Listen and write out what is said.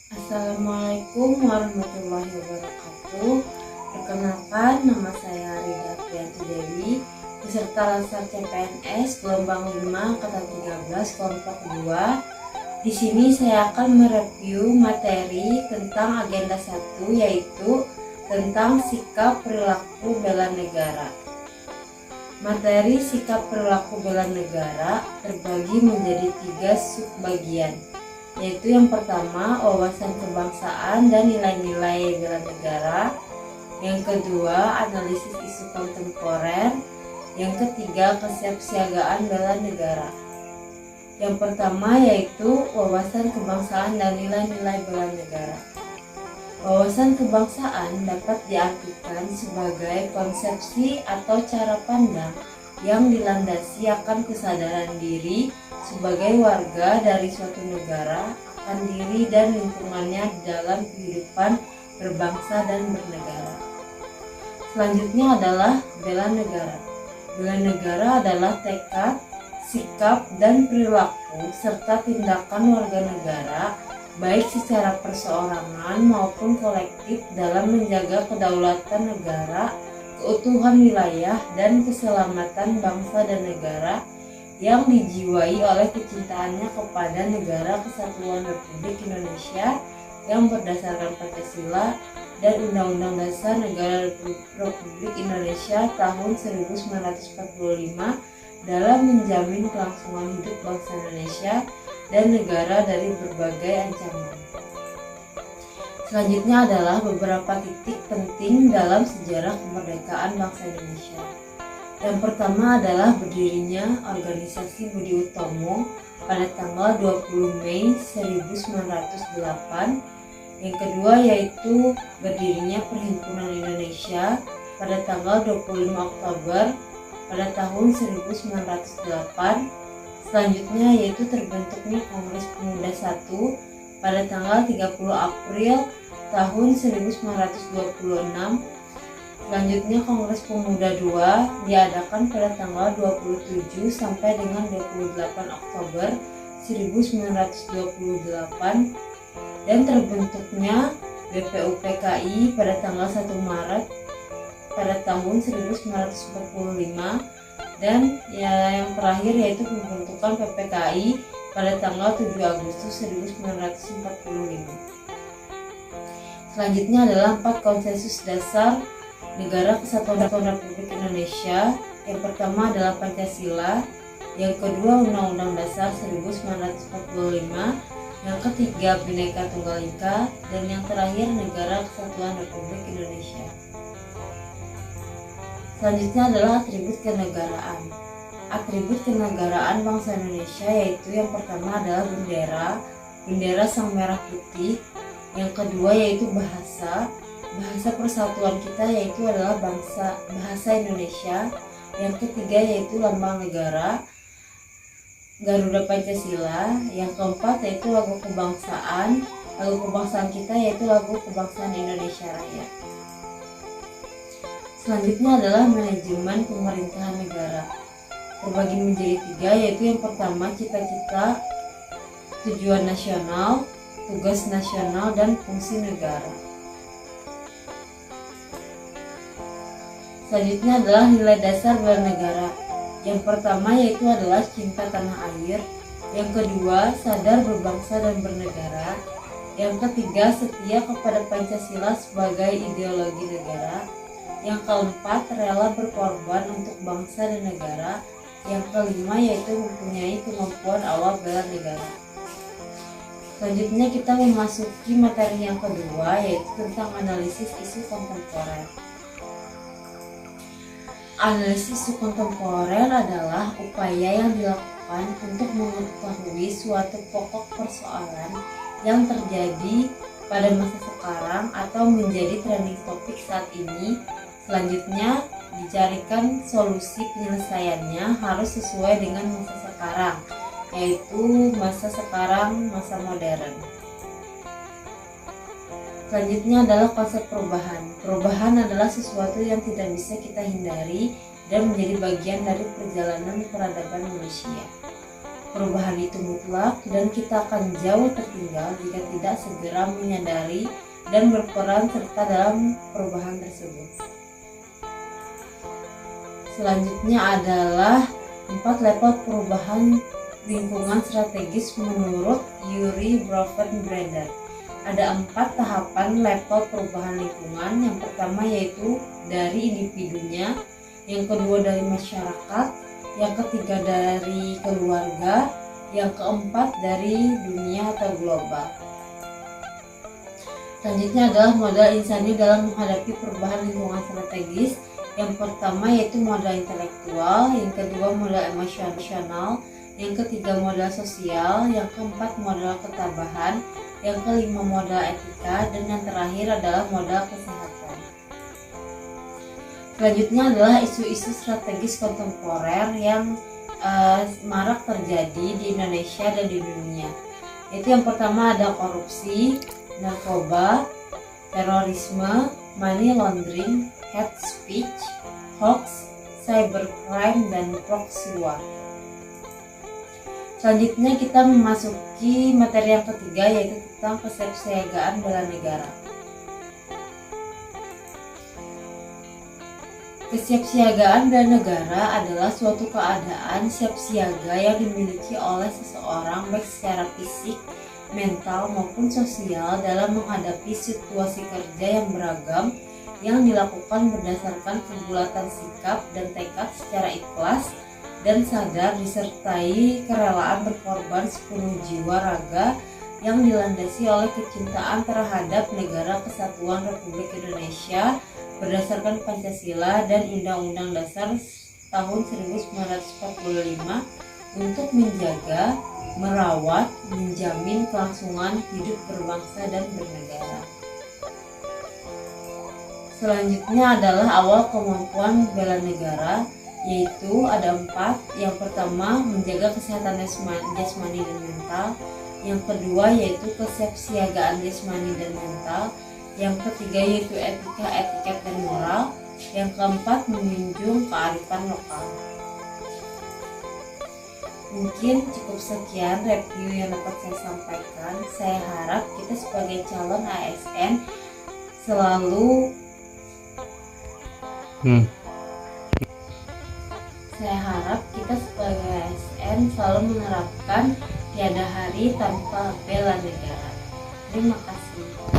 Assalamualaikum warahmatullahi wabarakatuh. Perkenalkan, nama saya Rida Priyanti Dewi, peserta Lansar CPNS gelombang 5 angkatan 13 kelompok 2. Di sini saya akan mereview materi tentang agenda 1, yaitu tentang sikap perilaku bela negara. Materi sikap perilaku bela negara terbagi menjadi 3 subbagian, yaitu yang pertama wawasan kebangsaan dan nilai-nilai bela negara, yang kedua analisis isu kontemporer, yang ketiga kesiapsiagaan bela negara. Yang pertama yaitu wawasan kebangsaan dan nilai-nilai bela negara. Wawasan kebangsaan dapat diartikan sebagai konsepsi atau cara pandang yang dilandasi akan kesadaran diri sebagai warga dari suatu negara akan diri dan lingkungannya dalam kehidupan berbangsa dan bernegara. Selanjutnya adalah bela negara. Bela negara adalah tekad, sikap, dan perilaku serta tindakan warga negara baik secara perseorangan maupun kolektif dalam menjaga kedaulatan negara, keutuhan wilayah, dan keselamatan bangsa dan negara yang dijiwai oleh kecintaannya kepada Negara Kesatuan Republik Indonesia yang berdasarkan Pancasila dan Undang-Undang Dasar Negara Republik Indonesia tahun 1945 dalam menjamin kelangsungan hidup bangsa Indonesia dan negara dari berbagai ancaman. Selanjutnya adalah beberapa titik penting dalam sejarah kemerdekaan bangsa Indonesia. Yang pertama adalah berdirinya Organisasi Budi Utomo pada tanggal 20 Mei 1908. Yang kedua yaitu berdirinya Perhimpunan Indonesia pada tanggal 25 Oktober pada tahun 1908. Selanjutnya yaitu terbentuknya Kongres Pemuda I pada tanggal 30 April tahun 1926. Selanjutnya Kongres Pemuda II diadakan pada tanggal 27 sampai dengan 28 Oktober 1928 dan terbentuknya BPUPKI pada tanggal 1 Maret pada tahun 1945 dan yang terakhir yaitu pembentukan PPKI pada tanggal 7 Agustus 1945. Selanjutnya adalah 4 konsensus dasar Negara Kesatuan Republik Indonesia. Yang pertama adalah Pancasila, yang kedua Undang-Undang Dasar 1945, yang ketiga Bhinneka Tunggal Ika, dan yang terakhir Negara Kesatuan Republik Indonesia. Selanjutnya adalah atribut kenegaraan. Atribut kenegaraan bangsa Indonesia yaitu yang pertama adalah bendera sang merah putih, yang kedua yaitu bahasa persatuan kita yaitu adalah bahasa Indonesia, yang ketiga yaitu lambang negara Garuda Pancasila, yang keempat yaitu lagu kebangsaan kita yaitu lagu kebangsaan Indonesia Raya. Selanjutnya adalah manajemen pemerintahan negara, terbagi menjadi 3 yaitu yang pertama cita-cita, tujuan nasional, tugas nasional, dan fungsi negara. Selanjutnya adalah nilai dasar bela negara. Yang pertama yaitu adalah cinta tanah air, yang kedua sadar berbangsa dan bernegara, yang ketiga setia kepada Pancasila sebagai ideologi negara, yang keempat rela berkorban untuk bangsa dan negara, yang kelima yaitu mempunyai kemampuan awal bela negara. Selanjutnya kita memasuki materi yang kedua yaitu tentang analisis isu kontemporer. Analisis isu kontemporer adalah upaya yang dilakukan untuk mengetahui suatu pokok persoalan yang terjadi pada masa sekarang atau menjadi trending topik saat ini. Selanjutnya dicarikan solusi penyelesaiannya harus sesuai dengan masa sekarang, yaitu masa sekarang, masa modern. Selanjutnya adalah konsep perubahan. Perubahan adalah sesuatu yang tidak bisa kita hindari dan menjadi bagian dari perjalanan peradaban manusia. perubahan itu mutlak dan kita akan jauh tertinggal jika tidak segera menyadari dan berperan serta dalam perubahan tersebut. Selanjutnya adalah 4 level perubahan lingkungan strategis menurut Urie Bronfenbrenner. Ada 4 tahapan level perubahan lingkungan. Yang pertama yaitu dari individunya, yang kedua dari masyarakat, yang ketiga dari keluarga, yang keempat dari dunia atau global. Selanjutnya adalah modal insani dalam menghadapi perubahan lingkungan strategis. Yang pertama yaitu modal intelektual, yang kedua modal emosional, yang ketiga modal sosial, yang keempat modal ketabahan, yang kelima modal etika, dan yang terakhir adalah modal kesehatan. Selanjutnya adalah isu-isu strategis kontemporer yang marak terjadi di Indonesia dan di dunia. Yaitu yang pertama ada korupsi, narkoba, terorisme, money laundering, hate speech, hoax, cybercrime, dan proxy war. Selanjutnya kita memasuki materi yang ketiga yaitu tentang kesiapsiagaan bela negara. Kesiapsiagaan bela negara adalah suatu keadaan siap siaga yang dimiliki oleh seseorang baik secara fisik, mental maupun sosial dalam menghadapi situasi kerja yang beragam yang dilakukan berdasarkan kebulatan sikap dan tekad secara ikhlas dan sadar disertai kerelaan berkorban sepenuh jiwa raga yang dilandasi oleh kecintaan terhadap Negara Kesatuan Republik Indonesia berdasarkan Pancasila dan Undang-Undang Dasar tahun 1945 untuk menjaga, merawat, menjamin kelangsungan hidup berbangsa dan bernegara. Selanjutnya adalah awal kemampuan bela negara, yaitu ada 4. Yang pertama menjaga kesehatan jasmani dan mental, yang kedua yaitu kesiapsiagaan jasmani dan mental, yang ketiga yaitu etika, etiket, dan moral, yang keempat menjunjung kearifan lokal. Mungkin cukup sekian review yang dapat saya sampaikan. Saya harap kita sebagai calon ASN selalu Saya harap kita sebagai ASN selalu menerapkan tiada hari tanpa bela negara. Terima kasih.